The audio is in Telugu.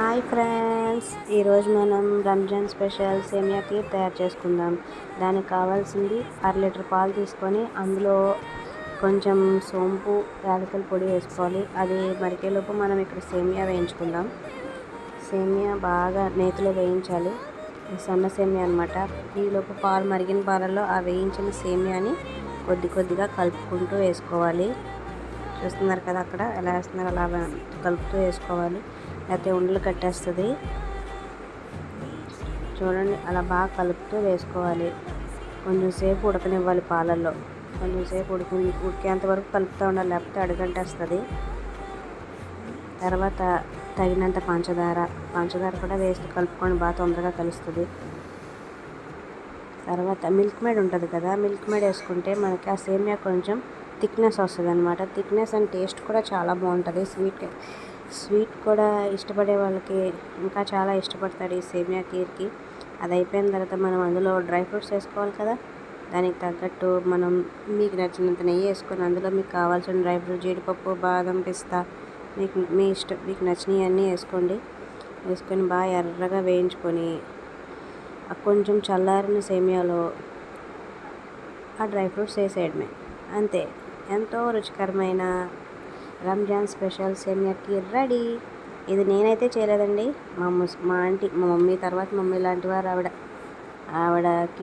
హాయ్ ఫ్రెండ్స్, ఈరోజు మనం రంజాన్ స్పెషల్ సేమియా కీర్ తయారు చేసుకుందాం. దానికి కావాల్సింది 1/2 లీటర్ పాలు తీసుకొని అందులో కొంచెం సోంపు యాలకుల పొడి వేసుకోవాలి. అది మరిగేలోపు మనం ఇక్కడ సేమియా వేయించుకుందాం. సేమియా బాగా నేతిలో వేయించాలి. సన్న సేమియా అనమాట. ఈలోపు పాలు మరిగిన పాలల్లో ఆ వేయించిన సేమియాని కొద్ది కొద్దిగా కలుపుకుంటూ వేసుకోవాలి. చూస్తున్నారు కదా, అక్కడ ఎలా వేస్తున్నారు, అలా కలుపుతూ వేసుకోవాలి, లేకపోతే ఉండలు కట్టేస్తుంది. చూడండి, అలా బాగా కలుపుతూ వేసుకోవాలి. కొంచెం సేపు ఉడకనివ్వాలి పాలల్లో. కొంచెం సేపు ఉడికేంత వరకు కలుపుతూ ఉండాలి, లేకపోతే అడుగంటేస్తుంది. తర్వాత తగినంత పంచదార కూడా వేసి కలుపుకొని బాగా తొందరగా కలుస్తుంది. తర్వాత మిల్క్ మేడ్ ఉంటుంది కదా, మిల్క్ మేడ్ వేసుకుంటే మనకి ఆ సేమియా కొంచెం థిక్నెస్ వస్తుంది అనమాట. థిక్నెస్ అండ్ టేస్ట్ కూడా చాలా బాగుంటుంది. స్వీట్ కూడా ఇష్టపడే వాళ్ళకి ఇంకా చాలా ఇష్టపడతాడు ఈ సేమియా కీర్కి. అది అయిపోయిన తర్వాత మనం అందులో డ్రై ఫ్రూట్స్ వేసుకోవాలి కదా. దానికి తగ్గట్టు మనం మీకు నచ్చినంత నెయ్యి వేసుకొని అందులో మీకు కావాల్సిన డ్రై ఫ్రూట్, జీడిపప్పు, బాదం, పిస్తా, మీకు నచ్చినవి అన్నీ వేసుకొని బాగా ఎర్రగా వేయించుకొని కొంచెం చల్లారిన సేమియాలో ఆ డ్రై ఫ్రూట్స్ వేసేయడమే. అంతే, ఎంతో రుచికరమైన రంజాన్ స్పెషల్ సేమియా కీర్ రెడీ. ఇది నేనైతే చేయలేదండి, మా ఆంటీ, మా మమ్మీ తర్వాత మమ్మీ లాంటి వారు ఆవిడ